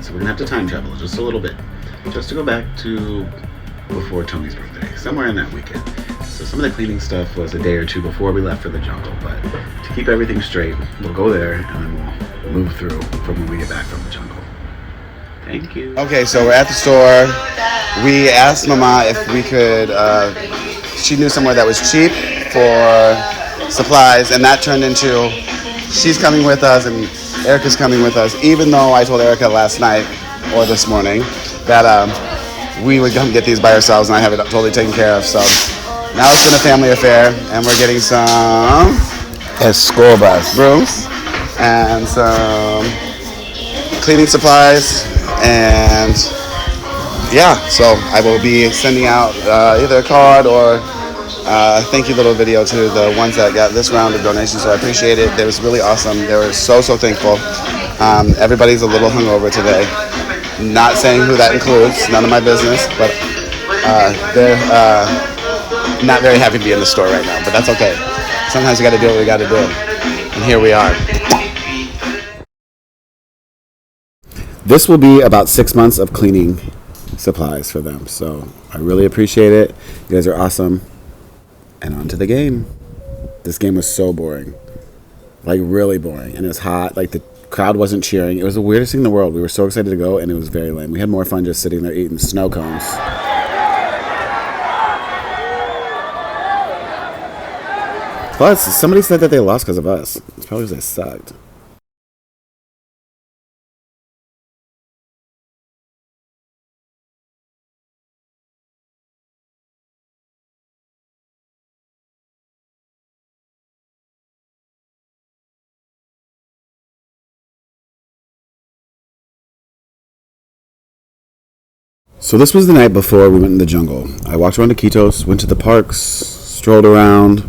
So we're gonna have to time travel just a little bit, just to go back to before Tony's birthday, somewhere in that weekend. So some of the cleaning stuff was a day or two before we left for the jungle, but to keep everything straight, we'll go there and then we'll move through from when we get back from the jungle. Thank you. Okay, so we're at the store. We asked Mama if we could, she knew somewhere that was cheap for supplies, and that turned into she's coming with us and Erica's coming with us, even though I told Erica last night or this morning that we would come get these by ourselves and I have it totally taken care of. So now it's been a family affair, and we're getting some school bus brooms and some cleaning supplies, and yeah, so I will be sending out either a card or a thank you little video to the ones that got this round of donations. So I appreciate it. It was really awesome. They were so thankful. Everybody's a little hungover today. Not saying who that includes, none of my business, but they're not very happy to be in the store right now, but that's okay. Sometimes we got to do what we got to do, and here we are. This will be about 6 months of cleaning supplies for them, so I really appreciate it. You guys are awesome. And on to the game. This game was so boring, like really boring, and it was hot. Like the crowd wasn't cheering. It was the weirdest thing in the world. We were so excited to go, and it was very lame. We had more fun just sitting there eating snow cones. Plus, somebody said that they lost because of us. It's probably because they sucked. So this was the night before we went in the jungle. I walked around Iquitos, went to the parks, strolled around,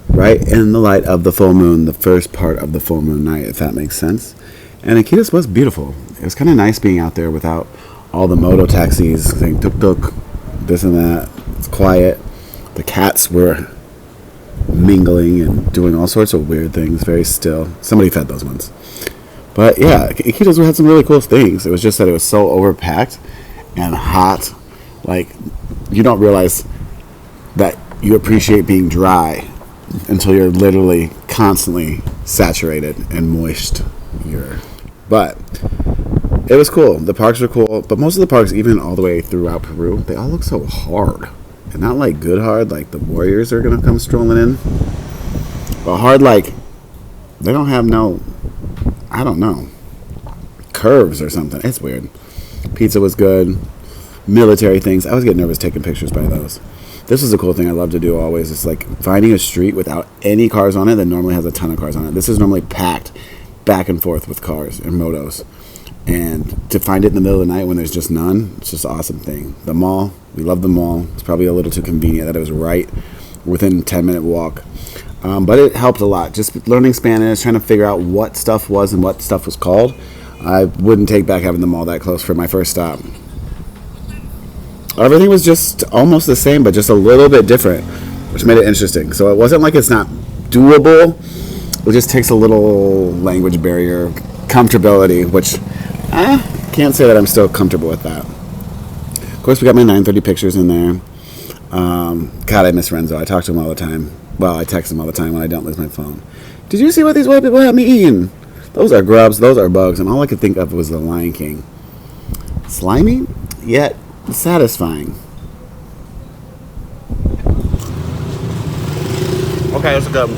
right in the light of the full moon, the first part of the full moon night, if that makes sense. And Iquitos was beautiful. It was kind of nice being out there without all the moto taxis saying tuk-tuk, this and that. It's quiet. The cats were mingling and doing all sorts of weird things, very still. Somebody fed those ones. But yeah, Iquitos had some really cool things. It was just that it was so overpacked and hot. Like, you don't realize that you appreciate being dry until you're literally constantly saturated and moist. But it was cool. The parks were cool, but most of the parks, even all the way throughout Peru, they all look so hard. And not like good hard, like the Warriors are gonna come strolling in, but hard like they don't have no, I don't know, curves or something. It's weird. Pizza was good. Military things. I always get nervous taking pictures by those. This is a cool thing I love to do always. It's like finding a street without any cars on it that normally has a ton of cars on it. This is normally packed back and forth with cars and motos. And to find it in the middle of the night when there's just none, it's just an awesome thing. The mall. We love the mall. It's probably a little too convenient that it was right within 10-minute walk. But it helped a lot. Just learning Spanish, trying to figure out what stuff was and what stuff was called. I wouldn't take back having the mall that close for my first stop. Everything was just almost the same, but just a little bit different, which made it interesting. So it wasn't like it's not doable. It just takes a little language barrier, comfortability, which I can't say that I'm still comfortable with that. Of course, we got my 9:30 pictures in there. God, I miss Renzo. I talk to him all the time. Well, I text him all the time when I don't lose my phone. Did you see what these white people had me eating? Those are grubs, those are bugs, and all I could think of was the Lion King. Slimy, yet satisfying. Okay, it's good.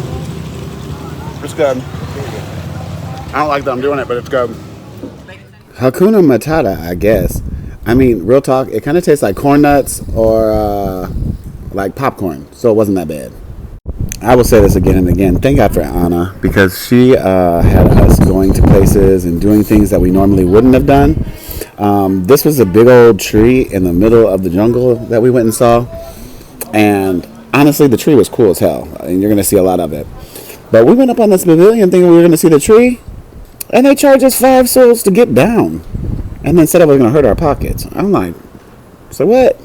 It's good. I don't like that I'm doing it, but it's good. Hakuna Matata, I guess. I mean, real talk, it kind of tastes like corn nuts or like popcorn, so it wasn't that bad. I will say this again and again. Thank God for Anna, because she had us going to places and doing things that we normally wouldn't have done. This was a big old tree in the middle of the jungle that we went and saw. And honestly, the tree was cool as hell. And you're going to see a lot of it. But we went up on this pavilion thinking we were going to see the tree. And they charged us 5 souls to get down. And then said it was going to hurt our pockets. I'm like, so what?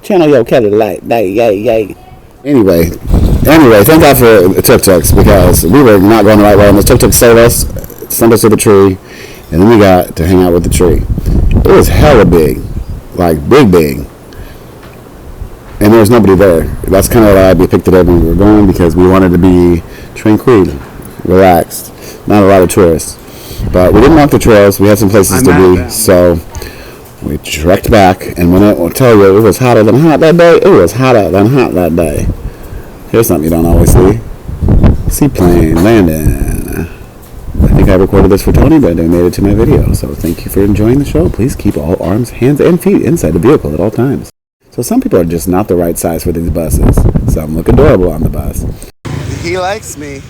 Channel yo Kelly light. Yay. Anyway, thank God for tuk-tuks, because we were not going the right way, and the tuk-tuk saved us. sent us to the tree, and then we got to hang out with the tree. It was hella big, like big. And there was nobody there. That's kind of why we picked it up when we were going, because we wanted to be tranquil, relaxed, not a lot of tourists. But we didn't walk the trails. We had some places to be, so we trekked back. And when I'll tell you, it was hotter than hot that day. It was hotter than hot that day. Here's something you don't always see: seaplane landing. I think I recorded this for Tony, but I made it to my video. So thank you for enjoying the show. Please keep all arms, hands, and feet inside the vehicle at all times. So some people are just not the right size for these buses. Some look adorable on the bus. He likes me.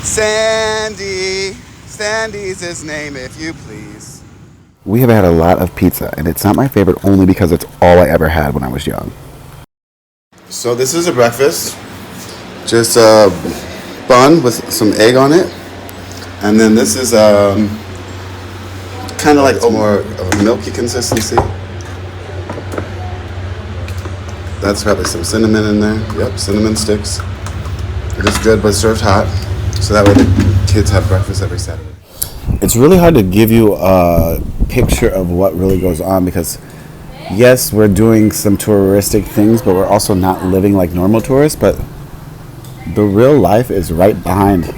Sandy. Sandy's his name, if you please. We have had a lot of pizza, and it's not my favorite only because it's all I ever had when I was young. So this is a breakfast. Just a bun with some egg on it. And then this is kind of like more of a milky consistency. That's probably some cinnamon in there. Yep, cinnamon sticks. It is good, but served hot. So that way the kids have breakfast every Saturday. It's really hard to give you a picture of what really goes on because, yes, we're doing some touristic things, but we're also not living like normal tourists. But the real life is right behind.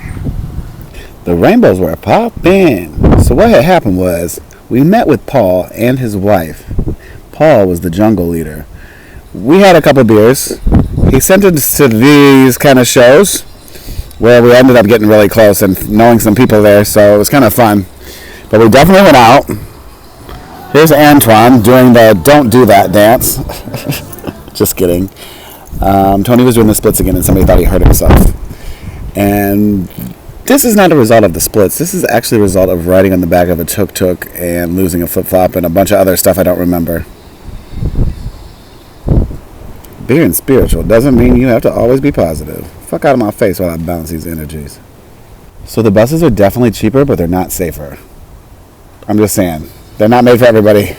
The rainbows were popping. So what had happened was we met with Paul and his wife. Paul was the jungle leader. We had a couple beers. He sent us to these kind of shows where we ended up getting really close and knowing some people there, so it was kind of fun. But we definitely went out. Here's Antoine doing the "Don't Do That" dance. Just kidding. Tony was doing the splits again and somebody thought he hurt himself. And this is not a result of the splits. This is actually a result of riding on the back of a tuk-tuk and losing a flip-flop and a bunch of other stuff I don't remember. Being spiritual doesn't mean you have to always be positive. Fuck out of my face while I balance these energies. So the buses are definitely cheaper, but they're not safer. I'm just saying. They're not made for everybody.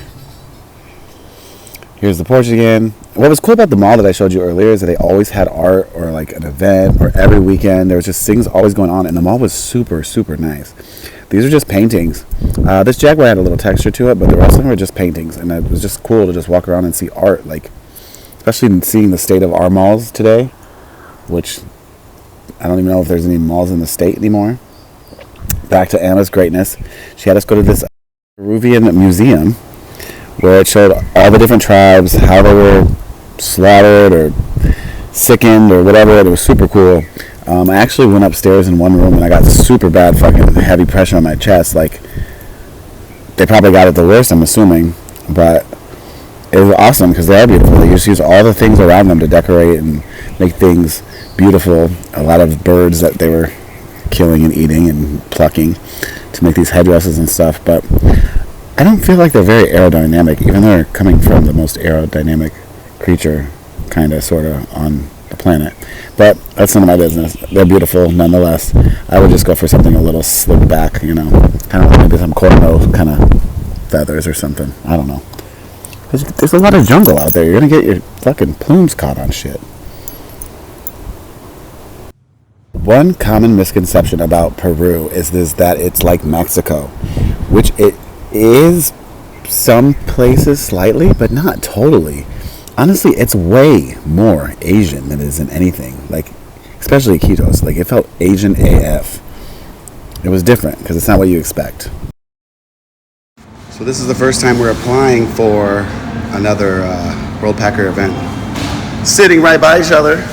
Here's the porch again. What was cool about the mall that I showed you earlier is that they always had art or like an event, or every weekend there was just things always going on, and the mall was super, super nice. These are just paintings. This Jaguar had a little texture to it, but the rest of them were just paintings, and it was just cool to just walk around and see art, like especially seeing the state of our malls today, which I don't even know if there's any malls in the state anymore. Back to Anna's greatness. She had us go to this Peruvian museum where it showed all the different tribes, how they were slaughtered or sickened or whatever. It was super cool. I actually went upstairs in one room and I got super bad fucking heavy pressure on my chest. Like, they probably got it the worst, I'm assuming, but it was awesome because they are beautiful. They just use all the things around them to decorate and make things beautiful. A lot of birds that they were killing and eating and plucking to make these headdresses and stuff. But I don't feel like they're very aerodynamic, even though they're coming from the most aerodynamic creature, kind of, sort of, on the planet. But that's none of my business. They're beautiful nonetheless. I would just go for something a little slick back, you know, kind of like maybe some cornrow kind of feathers or something. I don't know. There's a lot of jungle out there. You're going to get your fucking plumes caught on shit. One common misconception about Peru is that it's like Mexico, which it is some places slightly, but not totally. Honestly, it's way more Asian than it is in anything. Like, especially Iquitos. Like, it felt Asian AF. It was different because it's not what you expect. So this is the first time we're applying for another World Packer event. Sitting right by each other.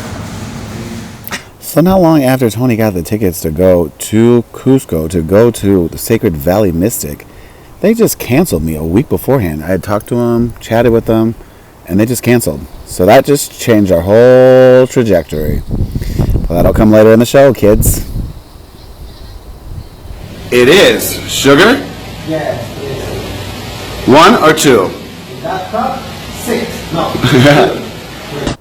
So not long after Tony got the tickets to go to Cusco, to go to the Sacred Valley Mystic, they just canceled me a week beforehand. I had talked to them, chatted with them, and they just canceled. So that just changed our whole trajectory. Well, that'll come later in the show, kids. It is. Sugar? Yes. 1 or 2? That cup? 6. No.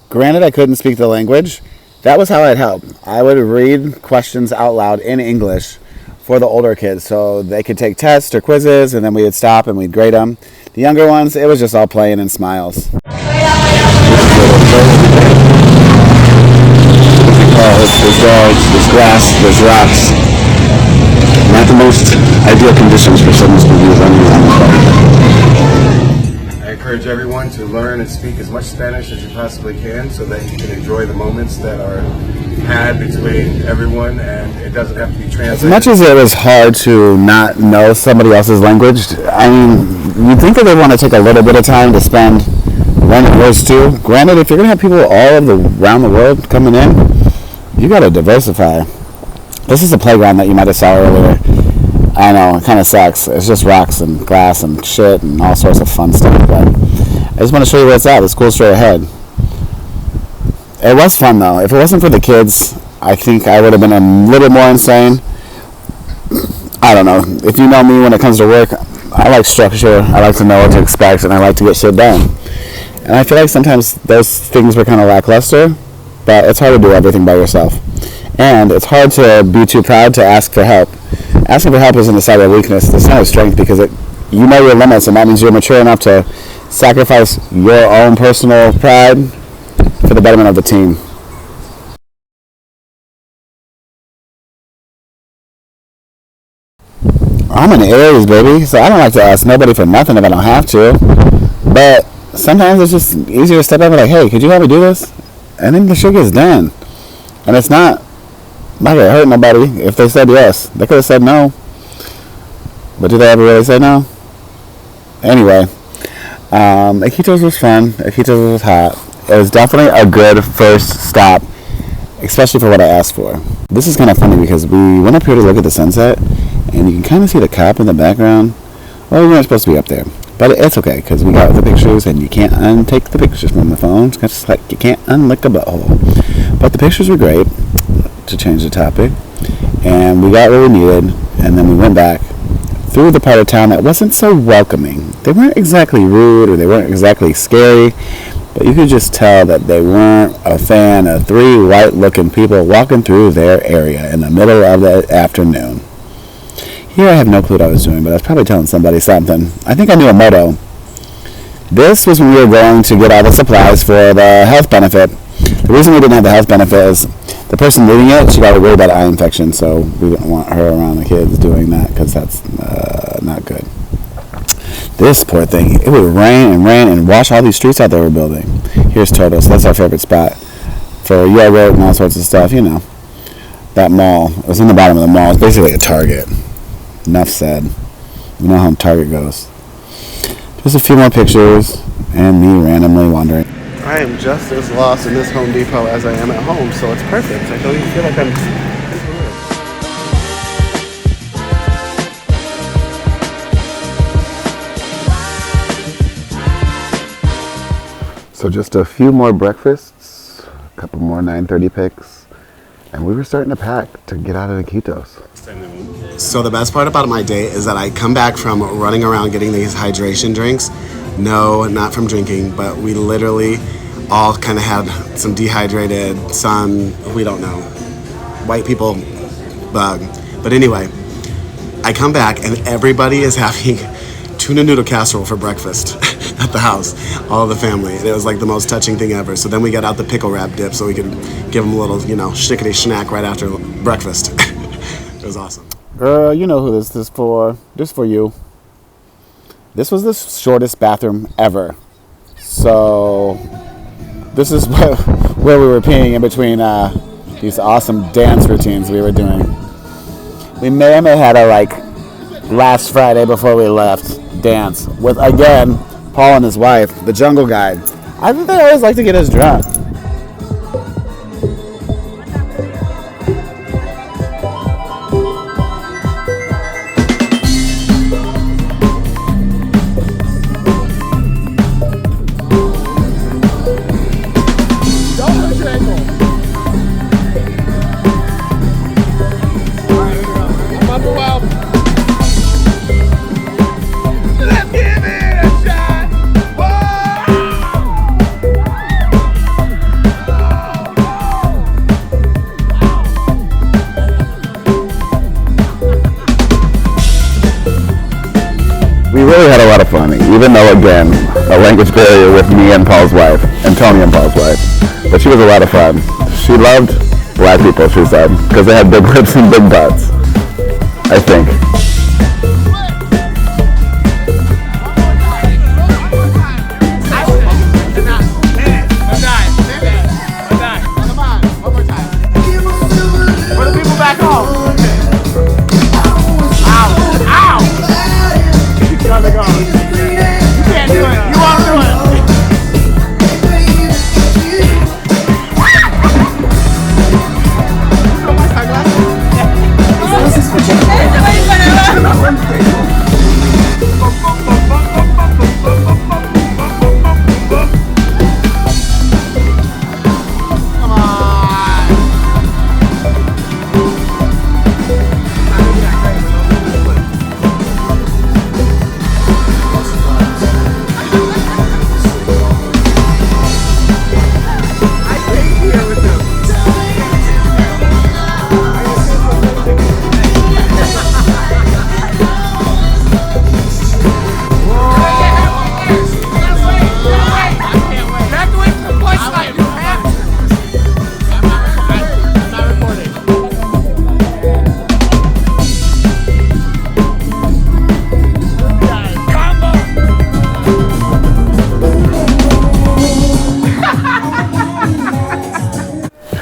Granted, I couldn't speak the language. That was how I'd help. I would read questions out loud in English for the older kids so they could take tests or quizzes, and then we would stop and we'd grade them. The younger ones, it was just all playing and smiles. This dogs, there's grass, there's rocks. not the most ideal conditions for someone to be running around the park. I encourage everyone to learn and speak as much Spanish as you possibly can so that you can enjoy the moments that are had between everyone, and it doesn't have to be translated. As much as it was hard to not know somebody else's language, I mean, you'd think that they want to take a little bit of time to spend learning words too. Granted, if you're going to have people around the world coming in, you got to diversify. This is a playground that you might have saw earlier. I know, it kind of sucks. It's just rocks and glass and shit and all sorts of fun stuff, but I just want to show you where it's at. It's cool straight ahead. It was fun though. If it wasn't for the kids, I think I would have been a little more insane. I don't know. If you know me when it comes to work, I like structure. I like to know what to expect, and I like to get shit done. And I feel like sometimes those things were kind of lackluster, but it's hard to do everything by yourself. And it's hard to be too proud to ask for help. Asking for help isn't a sign of weakness. It's not a strength, because you know your limits, and that means you're mature enough to sacrifice your own personal pride for the betterment of the team. I'm an Aries, baby, so I don't like to ask nobody for nothing if I don't have to. But sometimes it's just easier to step up and be like, hey, could you help me do this? And then the shit gets done. And it's not going to hurt nobody if they said yes. They could have said no. But did they ever really say no? Anyway, Iquitos was fun. Iquitos was hot. It was definitely a good first stop, especially for what I asked for. This is kind of funny because we went up here to look at the sunset, and you can kind of see the cop in the background. Well, we weren't supposed to be up there, but it's okay because we got the pictures, and you can't untake the pictures from the phone. It's just like you can't unlick a butthole. But the pictures were great, to change the topic, and we got what we needed, and then we went back through the part of town that wasn't so welcoming. They weren't exactly rude, or they weren't exactly scary, but you could just tell that they weren't a fan of three white-looking people walking through their area in the middle of the afternoon. Here I have no clue what I was doing, but I was probably telling somebody something. I think I knew a motto. This was when we were going to get all the supplies for the health benefit. The reason we didn't have the health benefit is the person leading it, she got a really bad eye infection, so we didn't want her around the kids doing that because that's not good. This poor thing, it would rain and wash all these streets out they were building. Here's Total, so that's our favorite spot for yogurt and all sorts of stuff, you know. That mall, it was in the bottom of the mall. It's basically a Target. Enough said. You know how Target goes. Just a few more pictures and me randomly wandering. I am just as lost in this Home Depot as I am at home, so it's perfect. I don't even feel like I'm... So just a few more breakfasts, a couple more 9:30 picks, and we were starting to pack to get out of Iquitos. So the best part about my day is that I come back from running around getting these hydration drinks. No, not from drinking, but we literally all kind of had some dehydrated, sun, we don't know, white people bug. But anyway, I come back and everybody is having tuna noodle casserole for breakfast at the house, all of the family. And it was like the most touching thing ever. So then we got out the pickle wrap dip so we could give them a little, schnickety snack right after breakfast. It was awesome. Girl, you know who this is for. This is for you. This was the shortest bathroom ever. So this is where we were peeing in between these awesome dance routines we were doing. We may have had a last Friday before we left dance with, again, Paul and his wife, the jungle guide. I think they always like to get us drunk. We really had a lot of fun, even though, again, a language barrier with me and Paul's wife, and Tony and Paul's wife. But she was a lot of fun. She loved black people, she said, because they had big lips and big butts. I think.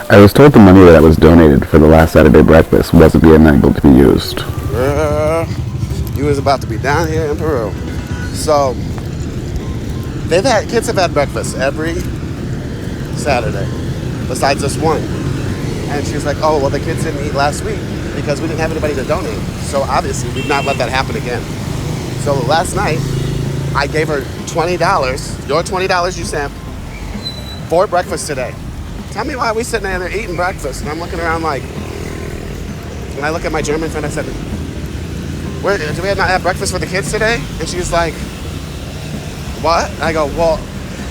I was told the money that was donated for the last Saturday breakfast wasn't being able to be used. You was about to be down here in Peru. So, kids have had breakfast every Saturday, besides this one. And she was like, oh, well, the kids didn't eat last week because we didn't have anybody to donate. So obviously, we've not let that happen again. So last night, I gave her $20, your $20 you sent, for breakfast today. Tell me why we sitting there eating breakfast, and I'm looking around like, and I look at my German friend, I said, do we not have breakfast for the kids today? And she's like, what? And I go, well,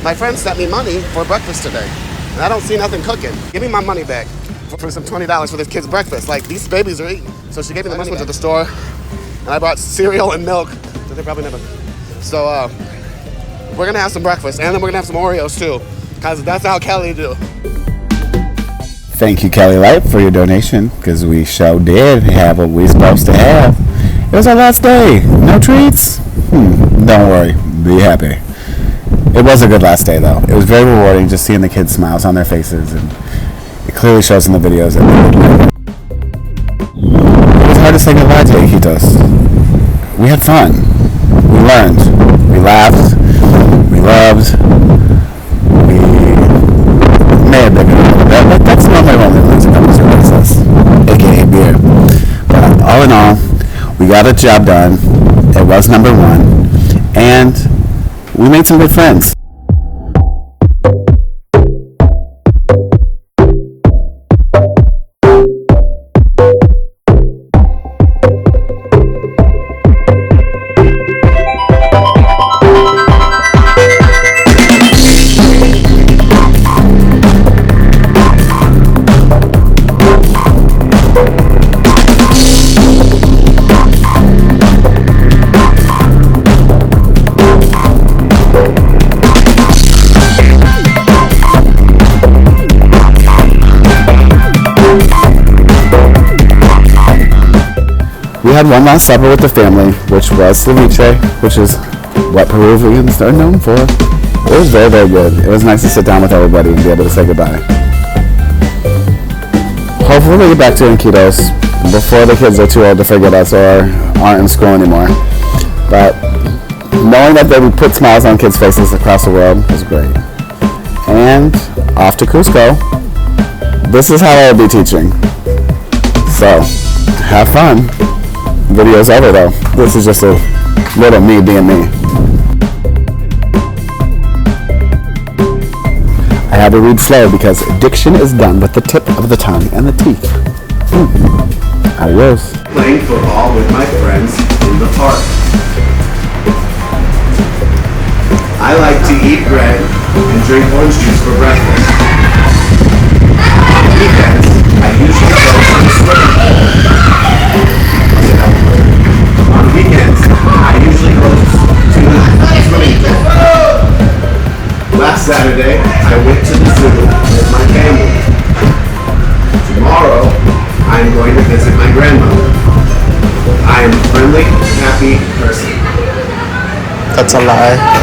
my friend sent me money for breakfast today, and I don't see nothing cooking. Give me my money back for some $20 for this kid's breakfast. Like, these babies are eating. So she gave me the money, went to the store, and I bought cereal and milk that they probably never. So we're gonna have some breakfast, and then we're gonna have some Oreos too, because that's how Kelly do. Thank you, Kelly Light, for your donation, because we sure did have what we supposed to have. It was our last day. No treats? Don't worry. Be happy. It was a good last day, though. It was very rewarding just seeing the kids' smiles on their faces, and it clearly shows in the videos that they did like it. It was hard to say goodbye to Iquitos. We had fun. We learned. We laughed. We loved. May have been a little bit, but that's normally when we lose a couple of races, aka beer. But all in all, we got a job done. It was number one, and we made some good friends. We had one last supper with the family, which was ceviche, which is what Peruvians are known for. It was very, very good. It was nice to sit down with everybody and be able to say goodbye. Hopefully we get back to Iquitos before the kids are too old to forget us or aren't in school anymore. But knowing that they would put smiles on kids' faces across the world was great. And off to Cusco. This is how I'll be teaching. So, have fun. Video's over though. This is just a little me being me. I had to read slow because diction is done with the tip of the tongue and the teeth. Adios. Playing football with my friends in the park. I like to eat bread and drink orange juice for breakfast. On weekends, I usually go to the swimming pool. On weekends, I usually go to the swimming pool. Last Saturday, I went to the zoo with my family. Tomorrow, I'm going to visit my grandmother. That's a lie.